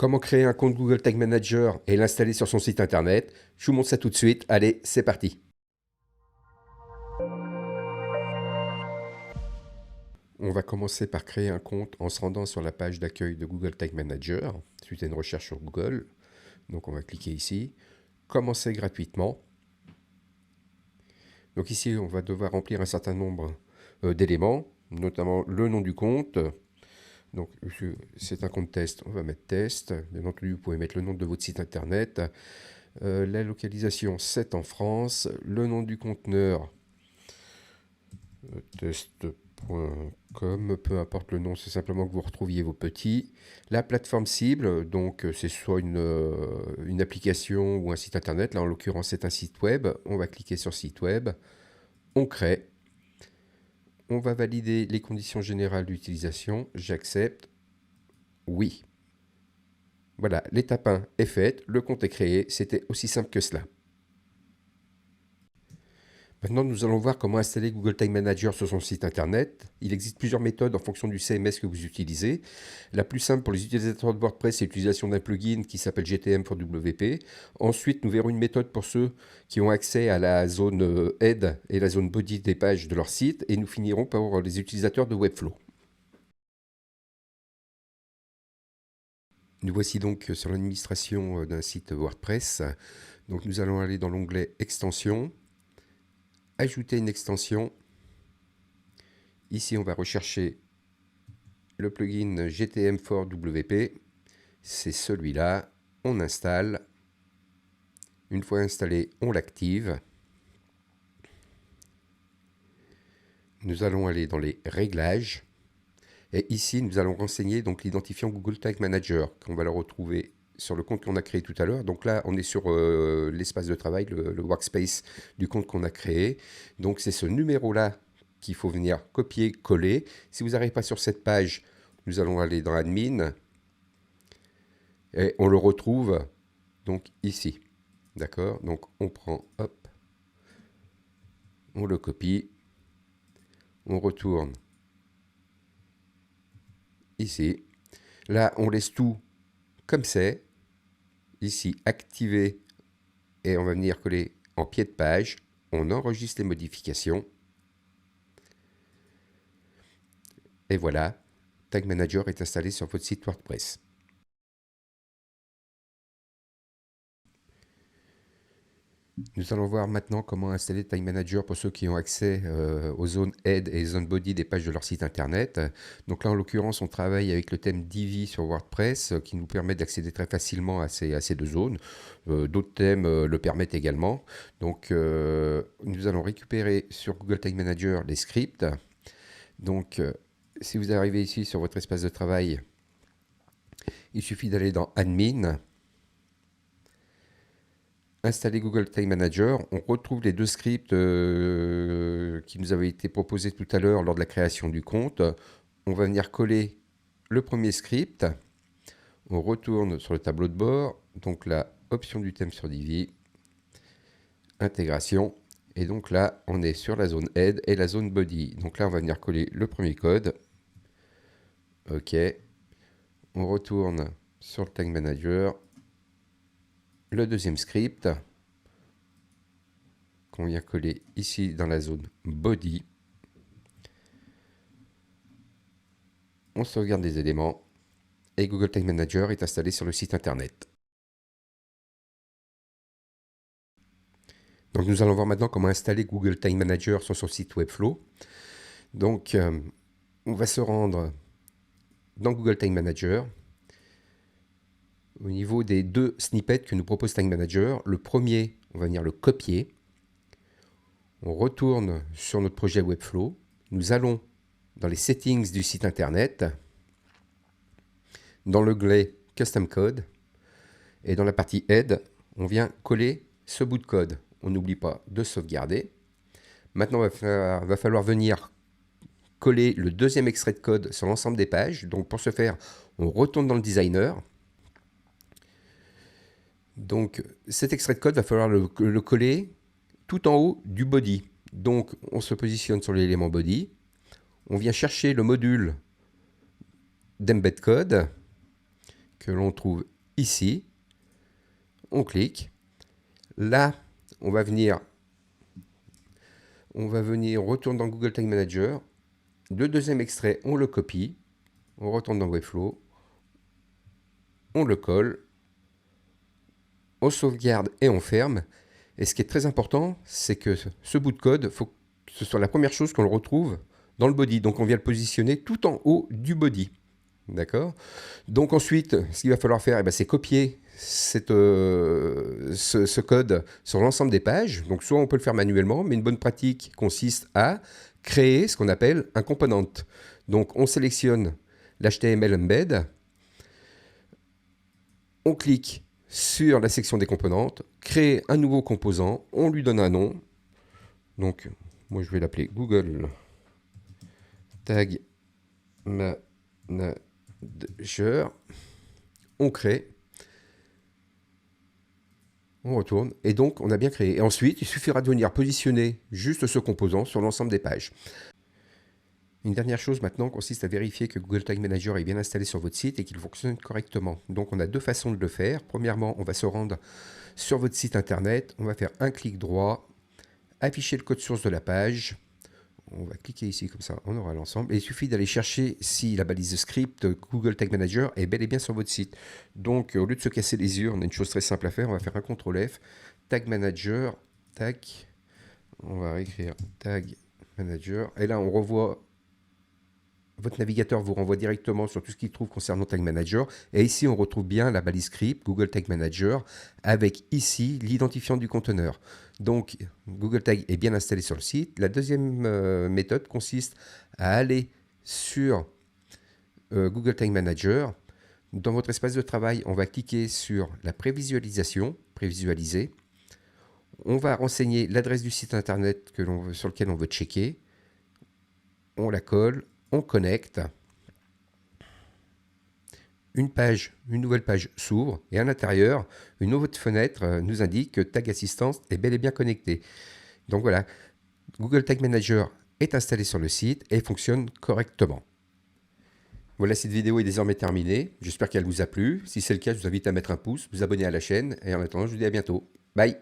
Comment créer un compte Google Tag Manager et l'installer sur son site internet? Je vous montre ça tout de suite. Allez, c'est parti. On va commencer par créer un compte en se rendant sur la page d'accueil de Google Tag Manager, suite à une recherche sur Google. Donc on va cliquer ici. Commencer gratuitement. Donc ici, on va devoir remplir un certain nombre d'éléments, notamment le nom du compte. Donc c'est un compte test, on va mettre test. Bien entendu, vous pouvez mettre le nom de votre site internet. La localisation, c'est en France. Le nom du conteneur, test.com, peu importe le nom, c'est simplement que vous retrouviez vos petits. La plateforme cible, donc c'est soit une application ou un site internet. Là, en l'occurrence, c'est un site web. On va cliquer sur site web. On crée. On va valider les conditions générales d'utilisation. J'accepte. Oui. Voilà, l'étape 1 est faite, le compte est créé, c'était aussi simple que cela. Maintenant, nous allons voir comment installer Google Tag Manager sur son site internet. Il existe plusieurs méthodes en fonction du CMS que vous utilisez. La plus simple pour les utilisateurs de WordPress, c'est l'utilisation d'un plugin qui s'appelle GTM for WP. Ensuite, nous verrons une méthode pour ceux qui ont accès à la zone Head et la zone Body des pages de leur site. Et nous finirons par les utilisateurs de Webflow. Nous voici donc sur l'administration d'un site WordPress. Donc nous allons aller dans l'onglet Extensions, ajouter une extension. Ici, on va rechercher le plugin GTM for WP. C'est celui-là. On installe. Une fois installé, on l'active. Nous allons aller dans les réglages. Et ici, nous allons renseigner donc l'identifiant Google Tag Manager, qu'on va le retrouver sur le compte qu'on a créé tout à l'heure. Donc là, on est sur l'espace de travail, le workspace du compte qu'on a créé. Donc c'est ce numéro-là qu'il faut venir copier, coller. Si vous n'arrivez pas sur cette page, nous allons aller dans Admin et on le retrouve donc ici. D'accord? Donc on prend, hop, on le copie, on retourne ici. Là, on laisse tout comme c'est. Ici, activer et on va venir coller en pied de page. On enregistre les modifications. Et voilà, Tag Manager est installé sur votre site WordPress. Nous allons voir maintenant comment installer Tag Manager pour ceux qui ont accès aux zones Head et zones Body des pages de leur site internet. Donc là, en l'occurrence, on travaille avec le thème Divi sur WordPress qui nous permet d'accéder très facilement à ces deux zones. D'autres thèmes le permettent également. Donc, nous allons récupérer sur Google Tag Manager les scripts. Donc, si vous arrivez ici sur votre espace de travail, il suffit d'aller dans Admin, installer Google Tag Manager. On retrouve les deux scripts qui nous avaient été proposés tout à l'heure lors de la création du compte. On va venir coller le premier script. On retourne sur le tableau de bord. Donc là, option du thème sur Divi, intégration. Et donc là, on est sur la zone Head et la zone Body. Donc là, on va venir coller le premier code. OK. On retourne sur le Tag Manager. Le deuxième script qu'on vient coller ici dans la zone Body. On sauvegarde les éléments et Google Tag Manager est installé sur le site internet. Donc nous allons voir maintenant comment installer Google Tag Manager sur son site Webflow. Donc on va se rendre dans Google Tag Manager. Au niveau des deux snippets que nous propose Tag Manager, le premier, on va venir le copier. On retourne sur notre projet Webflow. Nous allons dans les settings du site internet, dans l'onglet Custom Code, et dans la partie Head, on vient coller ce bout de code. On n'oublie pas de sauvegarder. Maintenant, il va falloir venir coller le deuxième extrait de code sur l'ensemble des pages. Donc pour ce faire, on retourne dans le designer. Donc cet extrait de code, va falloir le coller tout en haut du body. Donc on se positionne sur l'élément body. On vient chercher le module d'embed code que l'on trouve ici, on clique. Là, on va venir, on retourne dans Google Tag Manager. Le deuxième extrait, on le copie, on retourne dans Webflow, on le colle, on sauvegarde et on ferme. Et ce qui est très important, c'est que ce bout de code, il faut que ce soit la première chose qu'on le retrouve dans le body. Donc on vient le positionner tout en haut du body. D'accord? Donc ensuite, ce qu'il va falloir faire, c'est copier ce code sur l'ensemble des pages. Donc soit on peut le faire manuellement, mais une bonne pratique consiste à créer ce qu'on appelle un component. Donc on sélectionne l'HTML embed, on clique sur la section des composantes, créer un nouveau composant, on lui donne un nom. Donc moi je vais l'appeler Google Tag Manager. On crée. On retourne, et donc on a bien créé. Et ensuite, il suffira de venir positionner juste ce composant sur l'ensemble des pages. Une dernière chose maintenant consiste à vérifier que Google Tag Manager est bien installé sur votre site et qu'il fonctionne correctement. Donc on a deux façons de le faire. Premièrement, on va se rendre sur votre site internet, on va faire un clic droit, afficher le code source de la page. On va cliquer ici comme ça, on aura l'ensemble. Et il suffit d'aller chercher si la balise script Google Tag Manager est bel et bien sur votre site. Donc au lieu de se casser les yeux, on a une chose très simple à faire. On va faire un CTRL F, Tag Manager, tac. On va écrire Tag Manager. Et là, on revoit, votre navigateur vous renvoie directement sur tout ce qu'il trouve concernant Tag Manager. Et ici, on retrouve bien la balise script Google Tag Manager avec ici l'identifiant du conteneur. Donc, Google Tag est bien installé sur le site. La deuxième méthode consiste à aller sur Google Tag Manager. Dans votre espace de travail, on va cliquer sur la prévisualisation, prévisualiser. On va renseigner l'adresse du site internet sur lequel on veut checker. On la colle, on connecte. Une nouvelle page s'ouvre et à l'intérieur, une autre fenêtre nous indique que Tag Assistance est bel et bien connecté. Donc voilà, Google Tag Manager est installé sur le site et fonctionne correctement. Voilà, cette vidéo est désormais terminée. J'espère qu'elle vous a plu. Si c'est le cas, je vous invite à mettre un pouce, vous abonner à la chaîne et en attendant, je vous dis à bientôt. Bye!